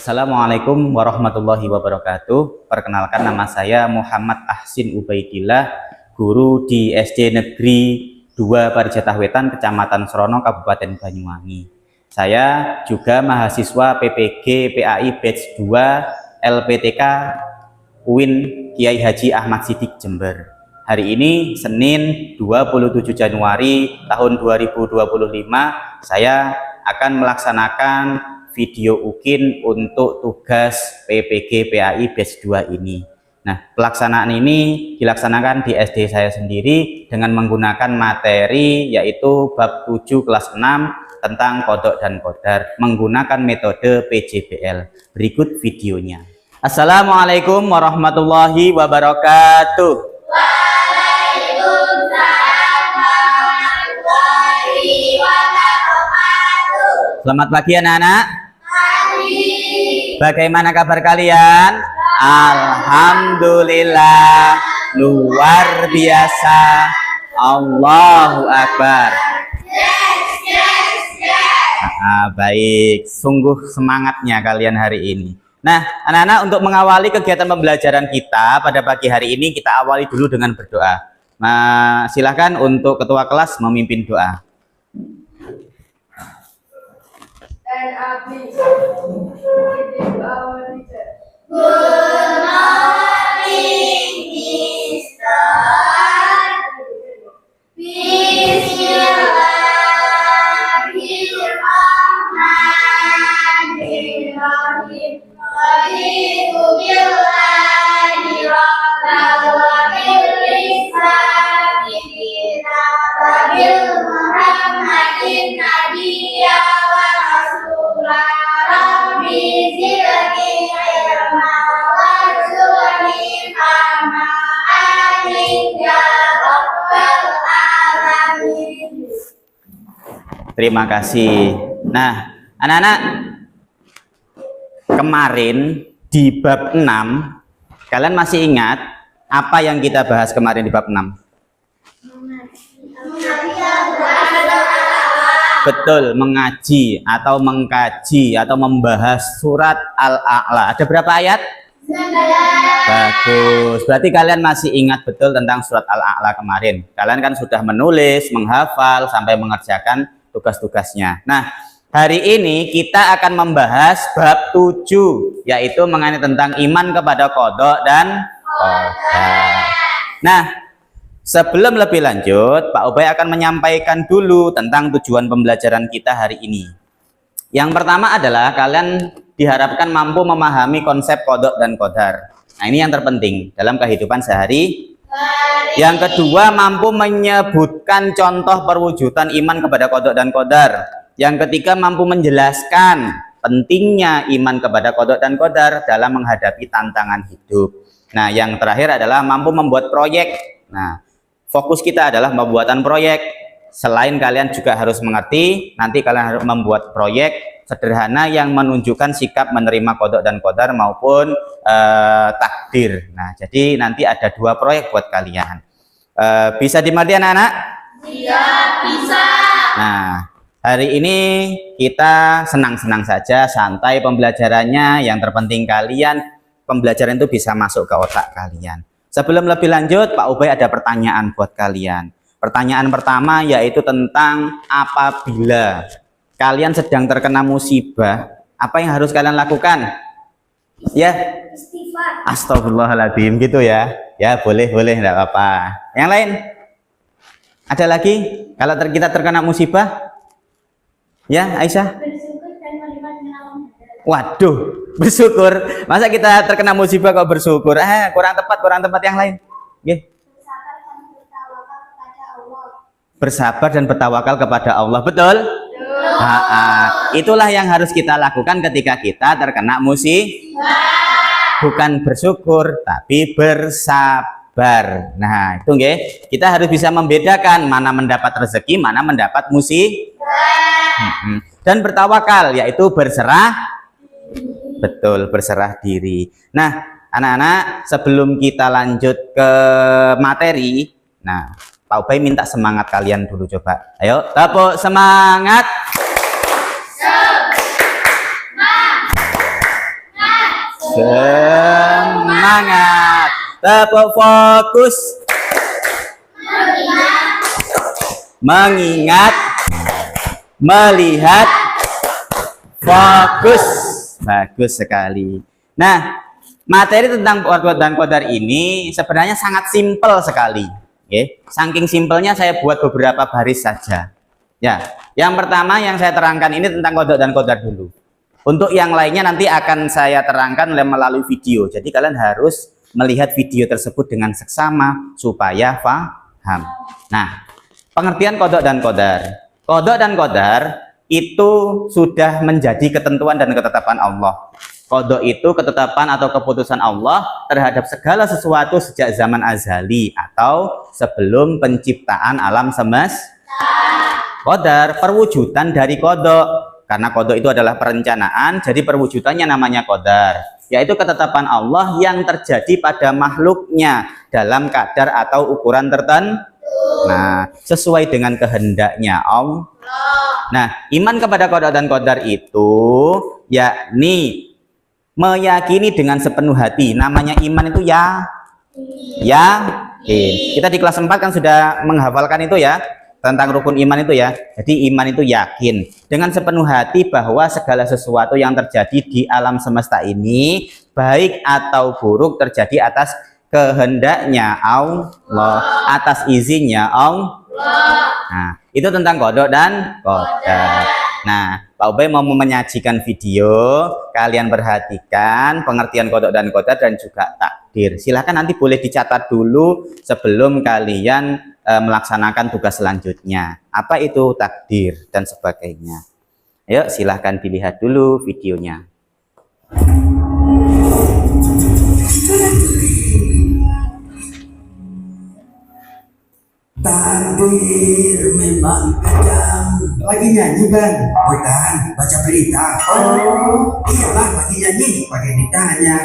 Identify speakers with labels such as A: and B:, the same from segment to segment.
A: Assalamualaikum warahmatullahi wabarakatuh. Perkenalkan, nama saya Muhammad Ahsin Ubaidillah, guru di SD Negeri 2 Parijatah Wetan, Kecamatan Srono, Kabupaten Banyuwangi. Saya juga mahasiswa PPG PAI Batch 2 LPTK UIN Kiai Haji Ahmad Siddiq Jember. Hari ini Senin 27 Januari tahun 2025, saya akan melaksanakan video UKIN untuk tugas PPG PAI Batch 2 ini. Nah, pelaksanaan ini dilaksanakan di SD saya sendiri dengan menggunakan materi yaitu bab 7 kelas 6 tentang kodok dan kodar menggunakan metode PJBL. Berikut videonya. Assalamualaikum warahmatullahi wabarakatuh. Selamat pagi anak-anak. Bagaimana kabar kalian? Alhamdulillah, luar biasa. Allahu Akbar. Baik, sungguh semangatnya kalian hari ini. Nah, anak-anak, untuk mengawali kegiatan pembelajaran kita pada pagi hari ini, kita awali dulu dengan berdoa. Nah, silakan untuk ketua kelas memimpin doa.
B: And please give our teacher. Good morning, Mr.
A: Terima kasih. Nah, anak-anak, kemarin di bab 6, kalian masih ingat apa yang kita bahas kemarin di bab 6? Betul, mengaji atau mengkaji atau membahas surat Al-A'la. Ada berapa ayat?
B: 9.
A: Bagus, berarti kalian masih ingat betul tentang surat Al-A'la kemarin. Kalian kan sudah menulis, menghafal, sampai mengerjakan tugas-tugasnya. Nah, hari ini kita akan membahas bab 7, yaitu mengenai tentang iman kepada kodok dan kodar. Nah, sebelum lebih lanjut, Pak Ubay akan menyampaikan dulu tentang tujuan pembelajaran kita hari ini. Yang pertama adalah kalian diharapkan mampu memahami konsep kodok dan kodar. Nah, ini yang terpenting dalam kehidupan sehari. Yang kedua, mampu menyebutkan contoh perwujudan iman kepada kodok dan kodar. Yang ketiga, mampu menjelaskan pentingnya iman kepada kodok dan kodar dalam menghadapi tantangan hidup. Nah, yang terakhir adalah mampu membuat proyek. Nah, fokus kita adalah pembuatan proyek. Selain kalian juga harus mengerti, nanti kalian harus membuat proyek sederhana yang menunjukkan sikap menerima kodok dan kodar maupun takdir. Nah, jadi nanti ada 2 proyek buat kalian. Bisa dimengerti anak-anak?
B: Iya, bisa.
A: Nah, hari ini kita senang-senang saja, santai pembelajarannya. Yang terpenting kalian, pembelajaran itu bisa masuk ke otak kalian. Sebelum lebih lanjut, Pak Ubay ada pertanyaan buat kalian. Pertanyaan pertama yaitu tentang apabila kalian sedang terkena musibah, apa yang harus kalian lakukan? Ya,
B: Istighfar.
A: astagfirullahaladzim gitu ya. Ya, boleh, enggak apa-apa. Yang lain? Ada lagi? Kalau kita terkena musibah? Ya, Aisyah?
B: Bersyukur dan menerima alam.
A: Waduh, bersyukur. Masa kita terkena musibah kok bersyukur? Kurang tepat yang lain. Nggih. Bersabar dan bertawakal kepada Allah. Betul? Itulah yang harus kita lakukan ketika kita terkena musibah. Bukan bersyukur, tapi bersabar. Nah, itu nggih. Kita harus bisa membedakan mana mendapat rezeki, mana mendapat musibah. Dan bertawakal, yaitu berserah. Betul, berserah diri. Nah, anak-anak, sebelum kita lanjut ke materi, nah, Pak Ubay minta semangat kalian dulu, coba. Ayo, tepuk semangat. Semangat. Tepuk fokus. Mengingat. Melihat. Fokus. Bagus sekali. Nah, materi tentang qada dan qadar ini sebenarnya sangat simpel sekali. Saking simpelnya saya buat beberapa baris saja. Ya, yang pertama yang saya terangkan ini tentang qada dan qadar dulu. Untuk yang lainnya nanti akan saya terangkan melalui video. Jadi kalian harus melihat video tersebut dengan seksama supaya paham. Nah, pengertian qada dan qadar. Qada dan qadar itu sudah menjadi ketentuan dan ketetapan Allah. Qada itu ketetapan atau keputusan Allah terhadap segala sesuatu sejak zaman azali atau sebelum penciptaan alam semesta. Qadar perwujudan dari qada. Karena qada itu adalah perencanaan, jadi perwujudannya namanya qadar, yaitu ketetapan Allah yang terjadi pada makhluknya dalam kadar atau ukuran tertentu. Nah, sesuai dengan kehendaknya Allah. Nah, iman kepada qada dan qadar itu yakni meyakini dengan sepenuh hati. Namanya iman itu yakin. Kita di kelas 4 kan sudah menghafalkan itu ya, tentang rukun iman itu ya. Jadi iman itu yakin dengan sepenuh hati bahwa segala sesuatu yang terjadi di alam semesta ini baik atau buruk terjadi atas kehendaknya Allah, atas izinnya Allah. Nah, itu tentang qada dan qadar. Nah, Pak Ubay mau menyajikan video, kalian perhatikan pengertian qada dan qadar dan juga takdir. Silahkan nanti boleh dicatat dulu sebelum kalian melaksanakan tugas selanjutnya. Apa itu takdir dan sebagainya. Ayo silahkan dilihat dulu videonya.
C: Takdir memang kadang. Lagi nyanyi Bang? Bukan, baca berita. Oh, iyalah lagi nyanyi, pakai ditanya.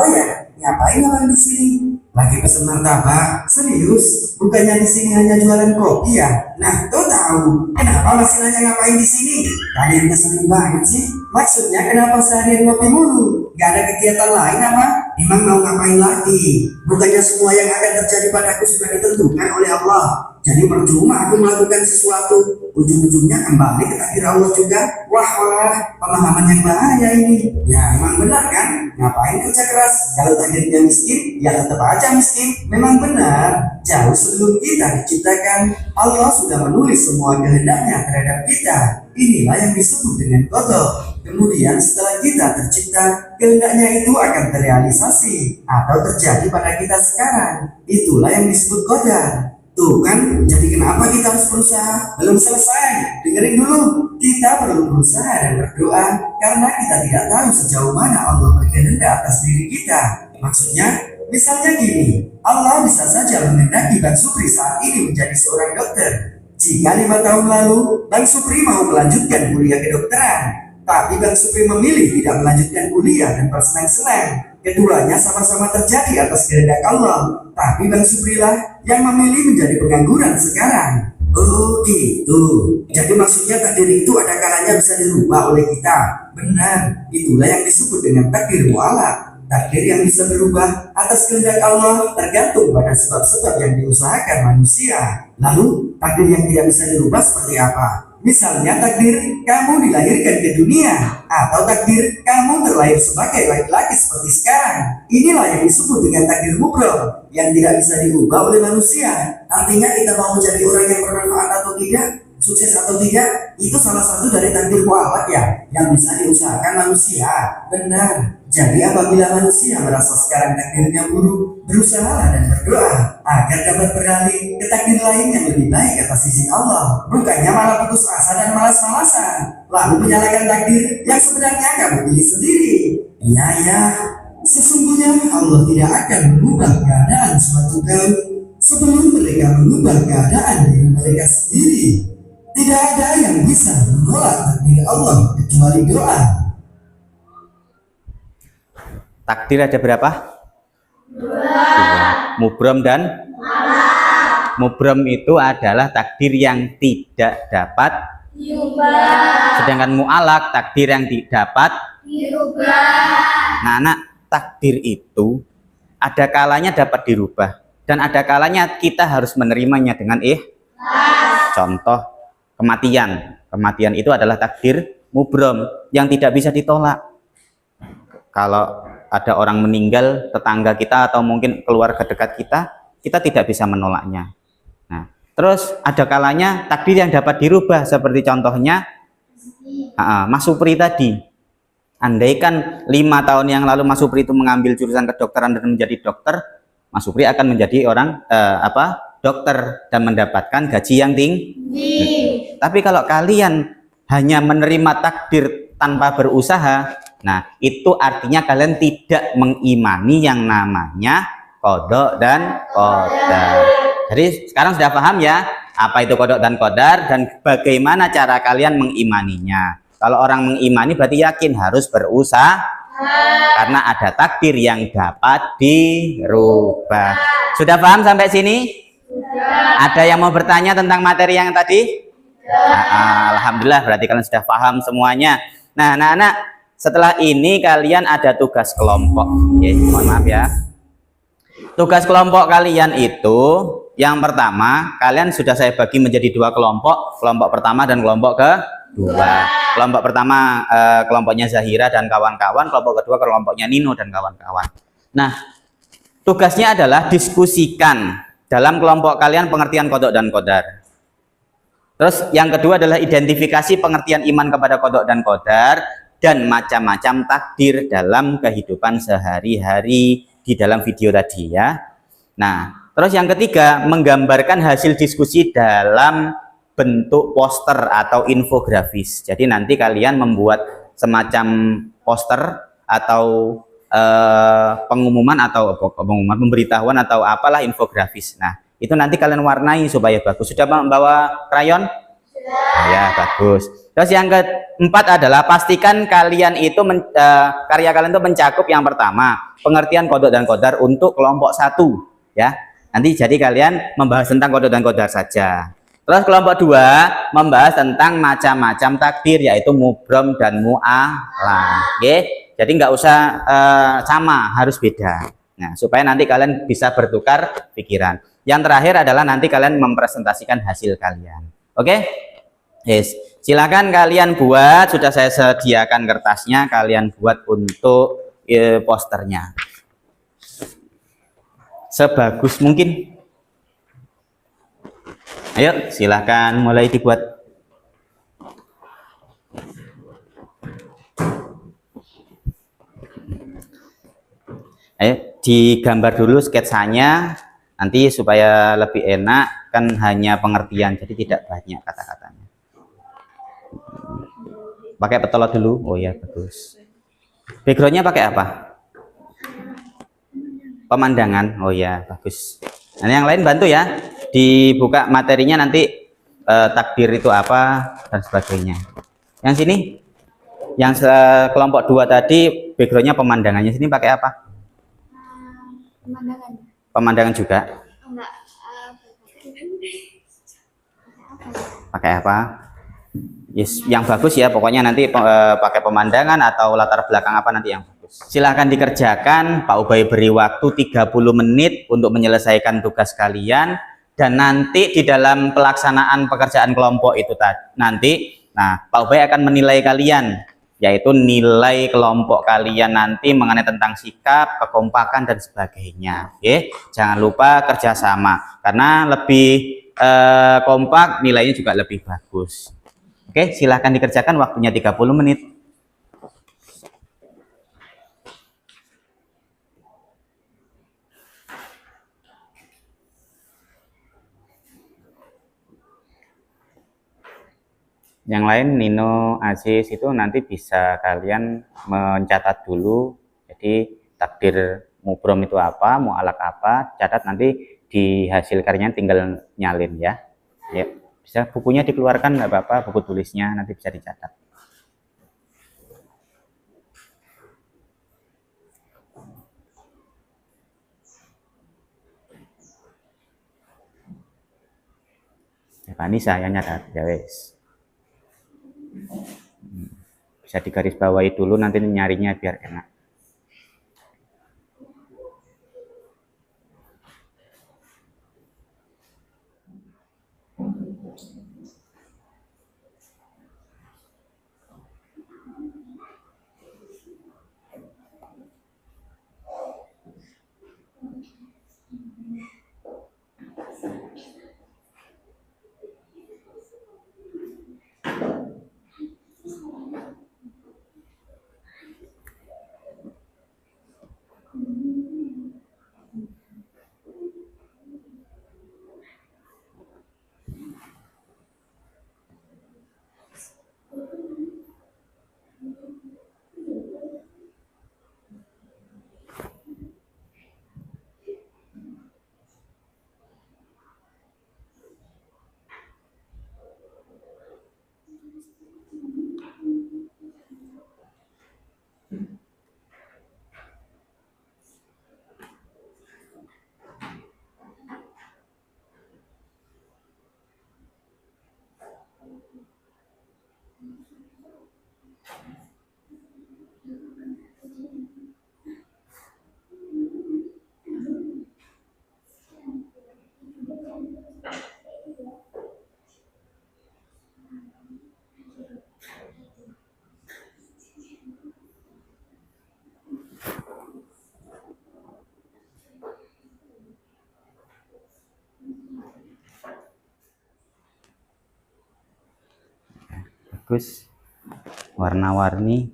C: Oh ya, ngapain orang di sini? Lagi pesen martabak. Serius? Bukannya di sini hanya jualan kopi ya? Nah, tuh tahu. Kenapa masih nanya ngapain di sini? Kalian ngeselin banget sih. Maksudnya kenapa seharian ngopi mulu? Gak ada kegiatan lain apa? Emang mau ngapain lagi? Bukannya semua yang akan terjadi padaku sudah ditentukan oleh Allah. Jadi percuma aku melakukan sesuatu, ujung-ujungnya kembali ke takdir Allah juga. Wah, pemahaman yang bahaya ini. Ya emang benar kan? Ngapain kerja keras? Kalau takdirnya miskin, ya tetap aja miskin. Memang benar, jauh sebelum kita diciptakan, Allah sudah menulis semua kehendaknya terhadap kita. Inilah yang disebut dengan qada. Kemudian setelah kita tercipta, kehendaknya itu akan terrealisasi atau terjadi pada kita sekarang. Itulah yang disebut qadar. Tuh kan, jadi kenapa kita harus berusaha? Belum selesai, dengerin dulu. Kita perlu berusaha dan berdoa karena kita tidak tahu sejauh mana Allah berkehendak atas diri kita. Maksudnya, misalnya gini, Allah bisa saja menghendaki Bang Supri saat ini menjadi seorang dokter. Jika 5 tahun lalu, Bang Supri mau melanjutkan kuliah kedokteran, tapi Bang Supri memilih tidak melanjutkan kuliah dan bersenang-senang. Keduanya sama-sama terjadi atas kehendak Allah, tapi Bang Supri lah yang memilih menjadi pengangguran sekarang. Oh gitu. Jadi maksudnya takdir itu ada kalanya bisa dirubah oleh kita. Benar, itulah yang disebut dengan takdir mu'alaq. Takdir yang bisa berubah atas kehendak Allah tergantung pada sebab-sebab yang diusahakan manusia. Lalu takdir yang tidak bisa dirubah seperti apa? Misalnya takdir kamu dilahirkan ke dunia, atau takdir kamu terlahir sebagai laki-laki seperti sekarang. Inilah yang disebut dengan takdir mubrom, yang tidak bisa diubah oleh manusia. Artinya kita mau menjadi orang yang bermanfaat atau tidak, sukses atau tidak, itu salah satu dari takdir mu'alaq ya, yang bisa diusahakan manusia. Benar. Jadi apabila manusia merasa sekarang takdirnya buruk, berusahalah dan berdoa agar dapat beralih ke takdir lain yang lebih baik atas izin Allah. Bukannya malah putus asa dan malas-malasan, lalu menyalahkan takdir yang sebenarnya kamu pilih sendiri. Iya, sesungguhnya Allah tidak akan mengubah keadaan suatu kaum sebelum mereka mengubah keadaan diri mereka sendiri. Tidak ada yang bisa menolak takdir Allah kecuali doa.
A: Takdir ada berapa? 2. Mubrom dan mubrom itu adalah takdir yang tidak dapat diubah. Sedangkan mu'alaq takdir yang dapat
B: Dirubah.
A: Nah, anak, takdir itu ada kalanya dapat dirubah dan ada kalanya kita harus menerimanya dengan contoh kematian. Kematian itu adalah takdir mubrom yang tidak bisa ditolak. Kalau ada orang meninggal, tetangga kita atau mungkin keluarga dekat kita, kita tidak bisa menolaknya. Nah, terus ada kalanya takdir yang dapat dirubah seperti contohnya Mas Supri tadi. Andaikan 5 tahun yang lalu Mas Supri itu mengambil jurusan kedokteran dan menjadi dokter, Mas Supri akan menjadi orang dokter dan mendapatkan gaji yang tinggi. Tapi kalau kalian hanya menerima takdir tanpa berusaha, nah itu artinya kalian tidak mengimani yang namanya qada dan qadar. Jadi sekarang sudah paham ya apa itu qada dan qadar dan bagaimana cara kalian mengimaninya. Kalau orang mengimani berarti yakin harus berusaha karena ada takdir yang dapat dirubah. Sudah paham sampai sini? Ada yang mau bertanya tentang materi yang tadi? Alhamdulillah berarti kalian sudah paham semuanya. Nah, anak-anak, setelah ini kalian ada tugas kelompok. Oke, mohon maaf ya. Tugas kelompok kalian itu yang pertama, kalian sudah saya bagi menjadi 2 kelompok. Kelompok pertama dan kelompok kedua. Kelompok pertama kelompoknya Zahira dan kawan-kawan, kelompok kedua kelompoknya Nino dan kawan-kawan. Nah, tugasnya adalah diskusikan dalam kelompok kalian pengertian qada dan qadar. Terus yang kedua adalah identifikasi pengertian iman kepada qada dan qadar dan macam-macam takdir dalam kehidupan sehari-hari di dalam video tadi ya. Nah, terus yang ketiga menggambarkan hasil diskusi dalam bentuk poster atau infografis. Jadi nanti kalian membuat semacam poster atau pengumuman atau pengumuman pemberitahuan atau apalah infografis. Nah, itu nanti kalian warnai supaya bagus. Sudah membawa krayon? Sudah. Ya, bagus. Terus yang keempat adalah pastikan kalian itu karya kalian itu mencakup yang pertama, pengertian qada dan qadar untuk kelompok 1 ya. Nanti jadi kalian membahas tentang qada dan qadar saja. Terus kelompok 2 membahas tentang macam-macam takdir yaitu mubrom dan mu'alah. Oke, jadi nggak usah sama, harus beda. Nah, supaya nanti kalian bisa bertukar pikiran. Yang terakhir adalah nanti kalian mempresentasikan hasil kalian. Oke? Yes. Silakan kalian buat, sudah saya sediakan kertasnya, kalian buat untuk posternya. Sebagus mungkin. Ayo, silahkan mulai dibuat. Ayo, digambar dulu sketsanya, nanti supaya lebih enak, kan hanya pengertian, jadi tidak banyak kata-katanya. Pakai petolot dulu, oh ya bagus. Backgroundnya pakai apa? Pemandangan, oh ya bagus. Nah, yang lain bantu ya. Dibuka materinya nanti takdir itu apa dan sebagainya. Yang sini, yang kelompok 2 tadi backgroundnya pemandangannya, sini pakai apa?
B: Pemandangan.
A: Pemandangan juga.
B: Enggak.
A: Pakai apa? Yes, yang bagus ya. Pokoknya nanti pakai pemandangan atau latar belakang apa nanti yang bagus. Silahkan dikerjakan. Pak Ubay beri waktu 30 menit untuk menyelesaikan tugas kalian. Dan nanti di dalam pelaksanaan pekerjaan kelompok itu nanti, nah Pak Ubay akan menilai kalian, yaitu nilai kelompok kalian nanti mengenai tentang sikap, kekompakan dan sebagainya. Oke, jangan lupa kerjasama karena lebih kompak nilainya juga lebih bagus. Oke, silahkan dikerjakan, waktunya 30 menit. Yang lain Nino, Aziz itu nanti bisa kalian mencatat dulu. Jadi takdir mubrom itu apa, mu'alak apa, catat nanti di hasil karyanya tinggal nyalin ya. Ya, bisa bukunya dikeluarkan nggak apa-apa, buku tulisnya nanti bisa dicatat. Ya, Pak Nisa yang nyatat ya wes. Bisa digarisbawahi dulu, nanti nyarinya biar enak. Bagus, warna-warni.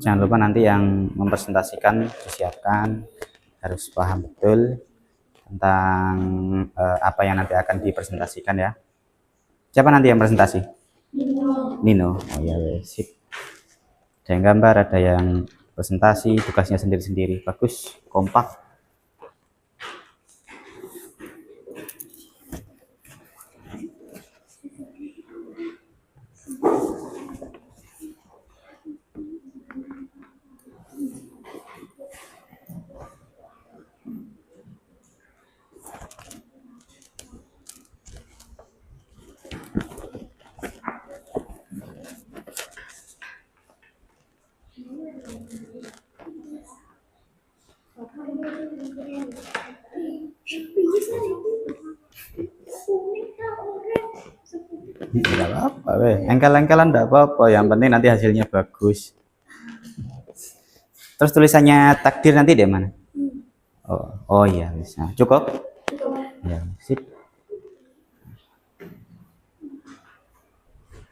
A: Jangan lupa nanti yang mempresentasikan disiapkan harus paham betul tentang apa yang nanti akan dipresentasikan ya. Siapa nanti yang presentasi? Nino. Oh ya, sip. Ada yang gambar, ada yang presentasi, tugasnya sendiri-sendiri. Bagus, kompak. Tidak apa-apa, engkel-engkelan tidak apa-apa. Yang penting nanti hasilnya bagus. Terus tulisannya takdir nanti di mana? Oh iya, bisa. Cukup? Ya, sip.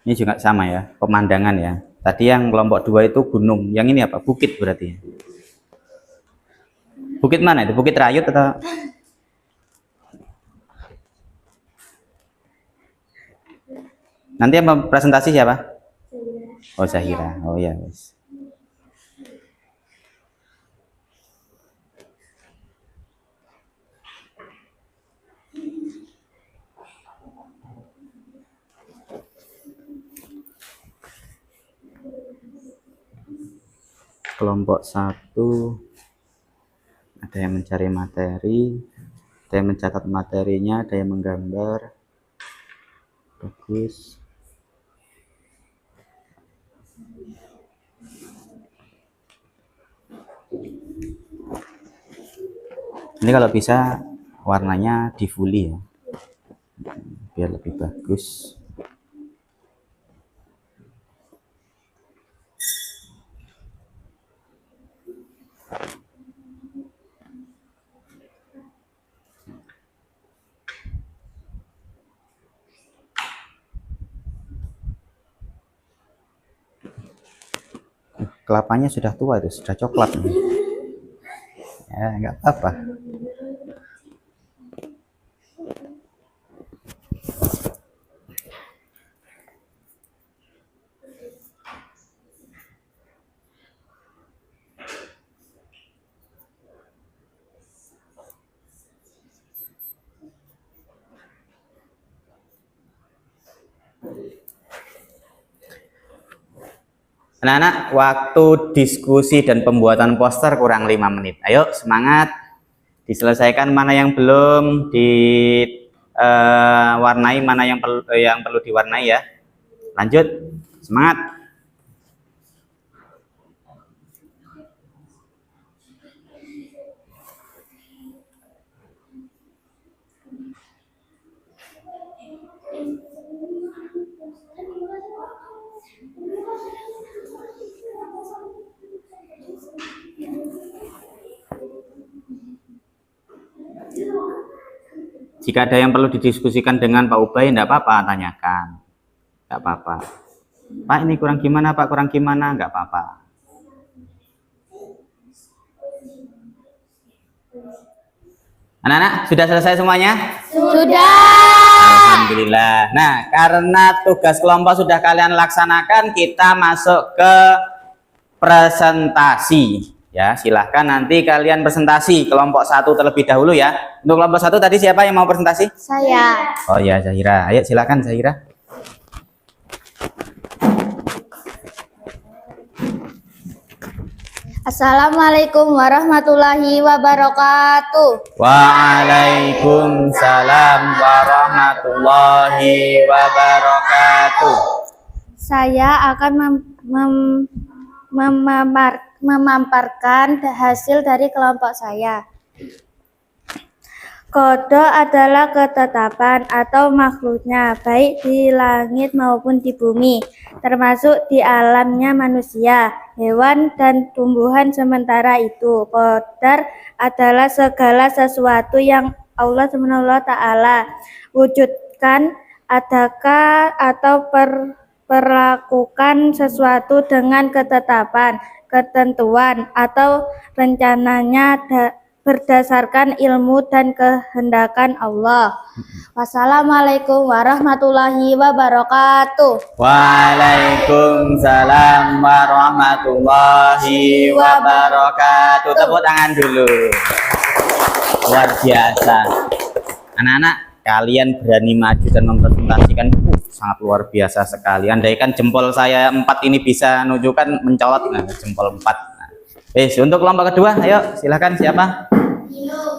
A: Ini juga sama ya, pemandangan ya. Tadi yang kelompok 2 itu gunung, yang ini apa? Bukit berarti. Bukit mana itu? Bukit Rayut atau? Nanti yang presentasi siapa? Oh, Zahira. Oh ya, wis. Kelompok 1 ada yang mencari materi, ada yang mencatat materinya, ada yang menggambar. Bagus. Ini kalau bisa warnanya di fully ya, biar lebih bagus. Kelapanya sudah tua itu, sudah coklat. Ya, nggak apa-apa. Anak-anak, waktu diskusi dan pembuatan poster kurang 5 menit. Ayo, semangat. Diselesaikan mana yang belum diwarnai, mana yang perlu diwarnai ya. Lanjut, semangat. Jika ada yang perlu didiskusikan dengan Pak Ubay, enggak apa-apa, tanyakan. Enggak apa-apa. Pak, ini kurang gimana, Pak? Kurang gimana? Enggak apa-apa. Anak-anak, sudah selesai semuanya?
B: Sudah.
A: Alhamdulillah. Nah, karena tugas kelompok sudah kalian laksanakan, kita masuk ke presentasi. Ya, silahkan nanti kalian presentasi kelompok 1 terlebih dahulu ya. Untuk kelompok 1 tadi siapa yang mau presentasi?
B: Saya.
A: Oh ya, Zahira. Ayo silakan Zahira.
B: Assalamualaikum warahmatullahi wabarakatuh.
A: Waalaikumsalam warahmatullahi wabarakatuh.
B: Saya akan memamparkan hasil dari kelompok saya. Kodok adalah ketetapan atau makhluknya, baik di langit maupun di bumi, termasuk di alamnya manusia, hewan, dan tumbuhan. Sementara itu, qadar adalah segala sesuatu yang Allah SWT wujudkan, adakah atau perlakukan sesuatu dengan ketetapan, ketentuan, atau rencananya berdasarkan ilmu dan kehendakan Allah. Wassalamualaikum warahmatullahi wabarakatuh.
A: Waalaikumsalam warahmatullahi wabarakatuh. Tepuk tangan dulu. Luar biasa. Anak-anak, kalian berani maju dan mempresentasikan, sangat luar biasa sekali. Andaikan jempol saya 4 ini bisa menunjukkan mencolot, jempol 4. Untuk kelompok kedua, ayo silakan siapa?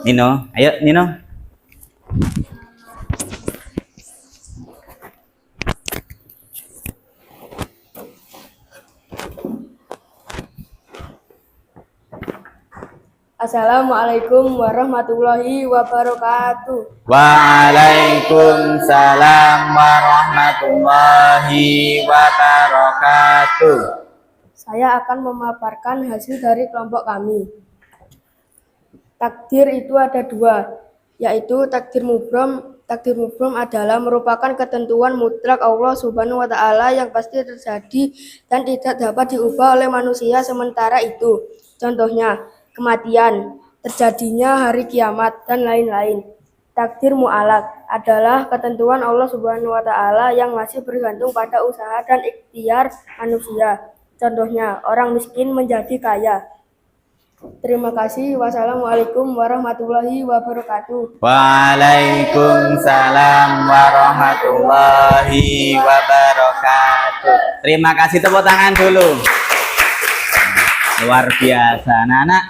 A: Nino. Ayo Nino.
D: Assalamualaikum warahmatullahi wabarakatuh.
A: Waalaikumsalam warahmatullahi wabarakatuh.
D: Saya akan memaparkan hasil dari kelompok kami. Takdir itu ada 2, yaitu takdir mubrom. Takdir mubrom adalah merupakan ketentuan mutlak Allah Subhanahu wa Ta'ala yang pasti terjadi dan tidak dapat diubah oleh manusia sementara itu. Contohnya, kematian, terjadinya hari kiamat, dan lain-lain. Takdir mu'alaq adalah ketentuan Allah Subhanahu wa Ta'ala yang masih bergantung pada usaha dan ikhtiar manusia. Contohnya, orang miskin menjadi kaya. Terima kasih. Wassalamualaikum warahmatullahi wabarakatuh.
A: Waalaikumsalam warahmatullahi wabarakatuh. Terima kasih, tepuk tangan dulu. Luar biasa. Anak-anak,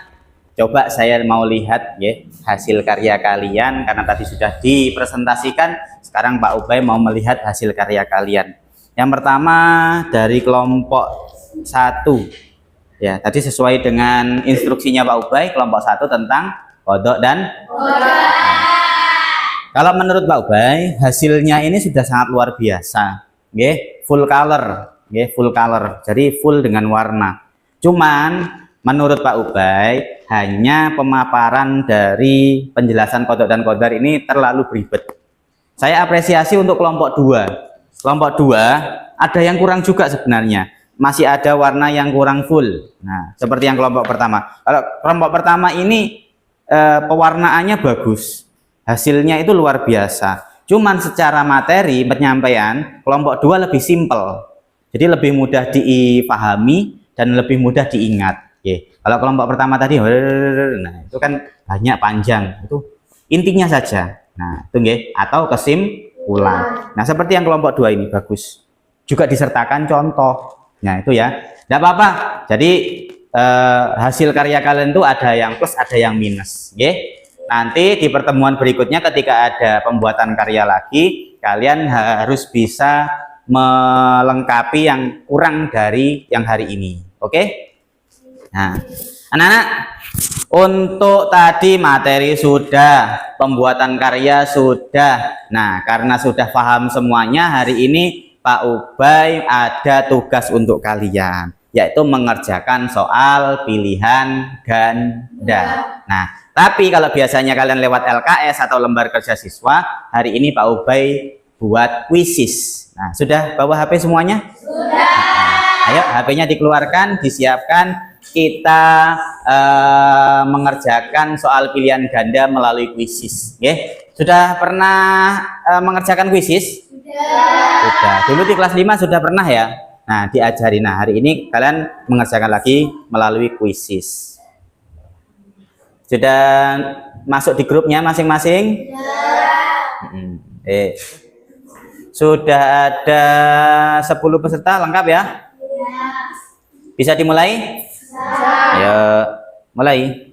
A: coba saya mau lihat ya hasil karya kalian karena tadi sudah dipresentasikan. Sekarang Pak Ubay mau melihat hasil karya kalian. Yang pertama dari kelompok 1. Ya, tadi sesuai dengan instruksinya Pak Ubay, kelompok 1 tentang kodok dan kodok. Kalau menurut Pak Ubay, hasilnya ini sudah sangat luar biasa. Nggih, full color, nggih, full color. Jadi full dengan warna. Cuman menurut Pak Ubay, hanya pemaparan dari penjelasan kodok dan kodar ini terlalu beribet. Saya apresiasi untuk kelompok 2. Kelompok 2 ada yang kurang juga sebenarnya. Masih ada warna yang kurang full. Nah, seperti yang kelompok pertama. Kalau kelompok pertama ini pewarnaannya bagus. Hasilnya itu luar biasa. Cuman secara materi penyampaian, kelompok 2 lebih simpel. Jadi lebih mudah dipahami dan lebih mudah diingat. Oke. Kalau kelompok pertama tadi, nah itu kan banyak panjang. Itu intinya saja. Nah, itu nggih, atau kesimpulan. Nah, seperti yang kelompok 2 ini bagus. Juga disertakan contoh. Nah, itu ya. Tidak apa-apa. Jadi hasil karya kalian itu ada yang plus, ada yang minus. Nanti di pertemuan berikutnya ketika ada pembuatan karya lagi, kalian harus bisa melengkapi yang kurang dari yang hari ini. Oke? Nah, anak-anak, untuk tadi materi sudah, pembuatan karya sudah. Nah, karena sudah paham semuanya, hari ini Pak Ubay ada tugas untuk kalian, yaitu mengerjakan soal pilihan ganda. Nah, tapi kalau biasanya kalian lewat LKS atau lembar kerja siswa, hari ini Pak Ubay buat kuisis. Nah, sudah bawa HP semuanya? Sudah. Nah, ayo HP-nya dikeluarkan, disiapkan. Kita mengerjakan soal pilihan ganda melalui kuisis. Sudah pernah mengerjakan kuisis? Sudah. Dulu di kelas 5 sudah pernah ya? Nah, diajari. Nah, hari ini kalian mengerjakan lagi melalui kuisis. Sudah masuk di grupnya masing-masing? Sudah ada 10 peserta lengkap ya? Bisa dimulai? Ayo, mulai.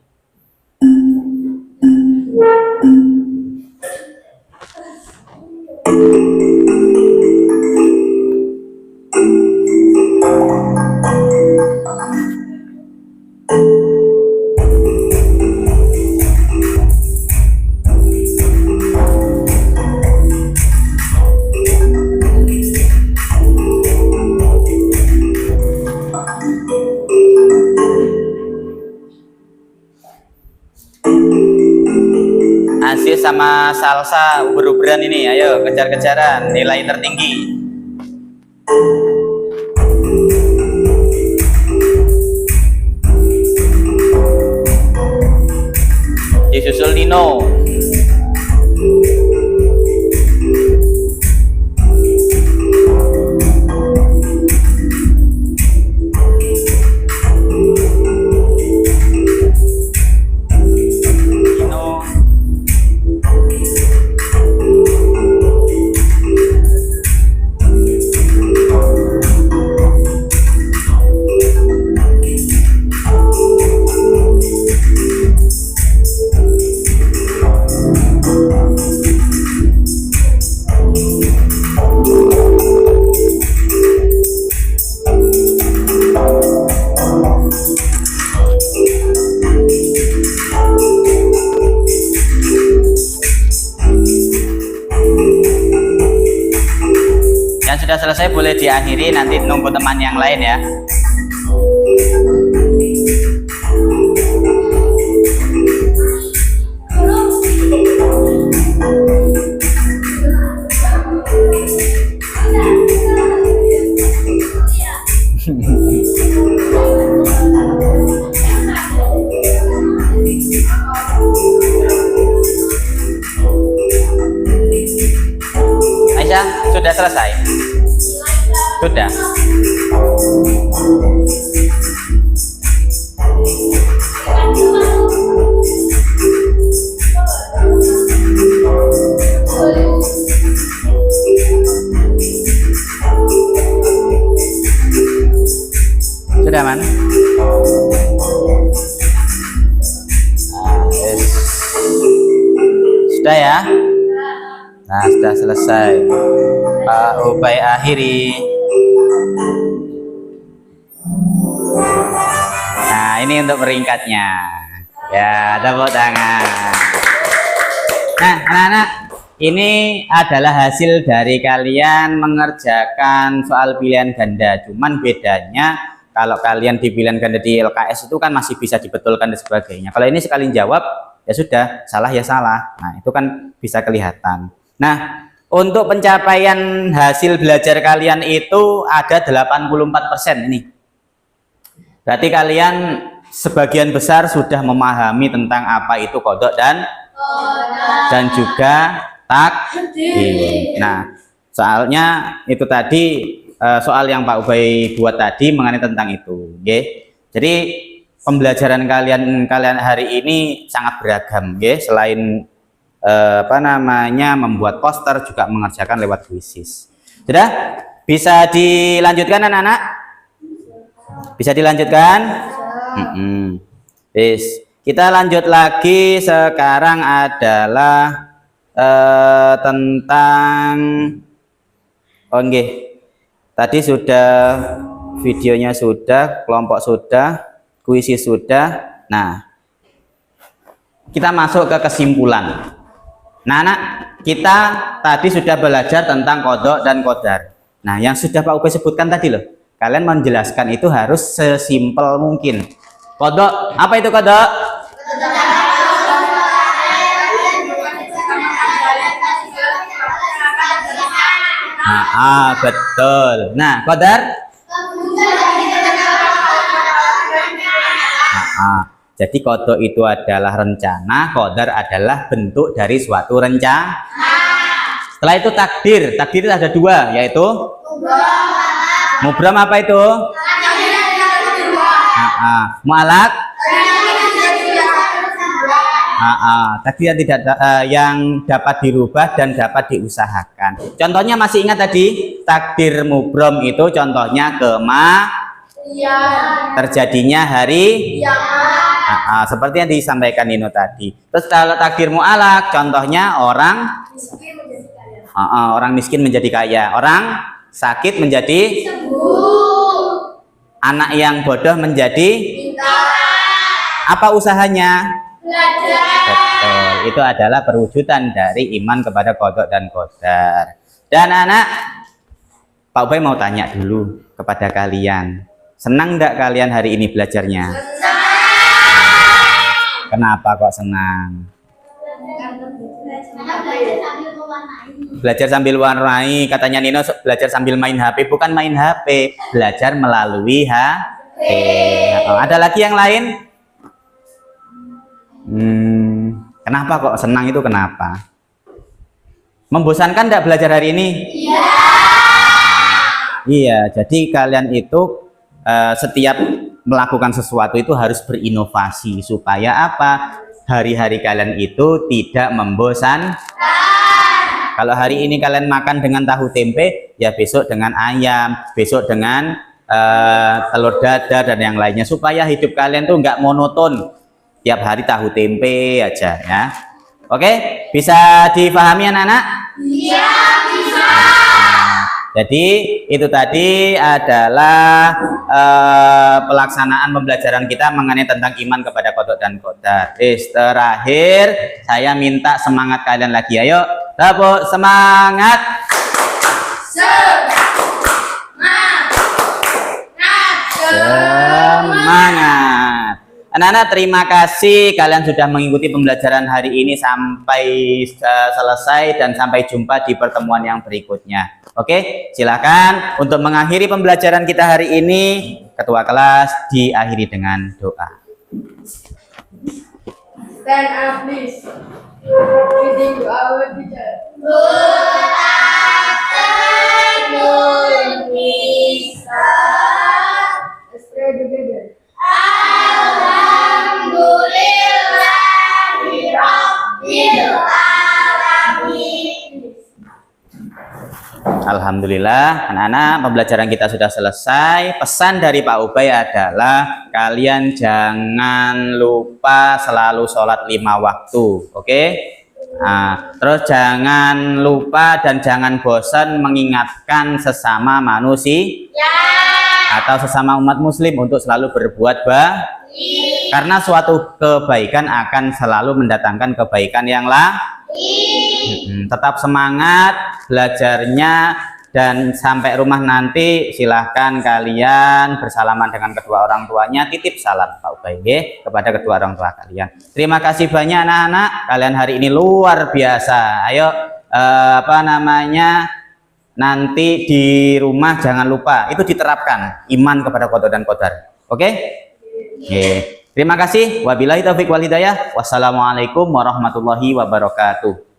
A: Aziz sama Salsa uber-uberan ini, ayo kejar-kejaran nilai tertinggi. Disusul Nino. Yang sudah selesai boleh diakhiri, nanti nunggu teman yang lain ya. Aisyah, sudah selesai? Sudah. Sudah, Man? Sudah ya? Nah, sudah selesai. Pak Ubay akhiri. Nah, ini untuk peringkatnya. Ya, tepuk tangan. Nah, anak-anak, ini adalah hasil dari kalian mengerjakan soal pilihan ganda. Cuman bedanya kalau kalian di pilihan ganda di LKS itu kan masih bisa dibetulkan dan sebagainya. Kalau ini sekali jawab, ya sudah, salah ya salah. Nah, itu kan bisa kelihatan. Nah, untuk pencapaian hasil belajar kalian itu ada 84% ini. Berarti kalian sebagian besar sudah memahami tentang apa itu kodok dan juga takdir. Nah, soalnya itu tadi soal yang Pak Ubay buat tadi mengenai tentang itu. Jadi pembelajaran kalian hari ini sangat beragam, selain membuat poster, juga mengerjakan lewat kuisis. Sudah bisa dilanjutkan anak-anak? Bisa dilanjutkan? Yes. Kita lanjut lagi, sekarang adalah tentang tadi sudah videonya, sudah kelompok, sudah kuisi, sudah. Nah, kita masuk ke kesimpulan. Nah, anak, kita tadi sudah belajar tentang kodok dan kodar. Nah, yang sudah Pak Ube sebutkan tadi loh, kalian menjelaskan itu harus sesimpel mungkin. Kodok, apa itu kodok? Betul. Nah, kodar? Jadi kodok itu adalah rencana, kodar adalah bentuk dari suatu rencana. Setelah itu takdir. Takdir itu ada dua, yaitu mubram, apa itu? Mu'alaq. Takdir yang dapat dirubah dan dapat diusahakan. Contohnya masih ingat tadi, takdir mubram itu contohnya terjadinya hari seperti yang disampaikan Nino tadi. Terus kalau takdir mu'alaq contohnya orang miskin menjadi kaya, orang sakit menjadi sembuh, anak yang bodoh menjadi apa usahanya? Betul, itu adalah perwujudan dari iman kepada kodok dan kodar. Dan anak, Pak Ubay mau tanya dulu kepada kalian, senang nggak kalian hari ini belajarnya? Kenapa kok senang? Belajar sambil warnai, katanya Nino belajar sambil main HP, bukan main HP, belajar melalui HP. Ada lagi yang lain? Kenapa kok senang itu kenapa? Membosankan enggak belajar hari ini? Iya. Iya, jadi kalian itu setiap melakukan sesuatu itu harus berinovasi supaya apa? Hari-hari kalian itu tidak membosankan. Kalau hari ini kalian makan dengan tahu tempe, ya besok dengan ayam, besok dengan telur dadar dan yang lainnya, supaya hidup kalian tuh nggak monoton. Tiap hari tahu tempe aja ya. Oke, bisa dipahami anak-anak? Iya, bisa. Jadi itu tadi adalah pelaksanaan pembelajaran kita mengenai tentang iman kepada kodok dan kodar. Terakhir saya minta semangat kalian lagi, ayo tepuk semangat. Semangat. Anak-anak, terima kasih kalian sudah mengikuti pembelajaran hari ini sampai selesai dan sampai jumpa di pertemuan yang berikutnya. Oke, silakan untuk mengakhiri pembelajaran kita hari ini, ketua kelas diakhiri dengan doa.
D: Stand up, please. Reading to our teacher. Good afternoon, Mister. Let's pray together.
A: Alhamdulillah, anak-anak, pembelajaran kita sudah selesai. Pesan dari Pak Ubay adalah kalian jangan lupa selalu sholat 5 waktu, oke? Nah, terus jangan lupa dan jangan bosan mengingatkan sesama manusia atau sesama umat muslim untuk selalu berbuat baik, karena suatu kebaikan akan selalu mendatangkan kebaikan yang lain. Tetap semangat belajarnya dan sampai rumah nanti silahkan kalian bersalaman dengan kedua orang tuanya, titip salam Pak Ubay kepada kedua orang tua kalian. Terima kasih banyak anak-anak, kalian hari ini luar biasa. Ayo nanti di rumah jangan lupa itu diterapkan iman kepada kodok dan kodar. Oke? Terima kasih. Wabillahi taufiq wal hidayah. Wassalamualaikum warahmatullahi wabarakatuh.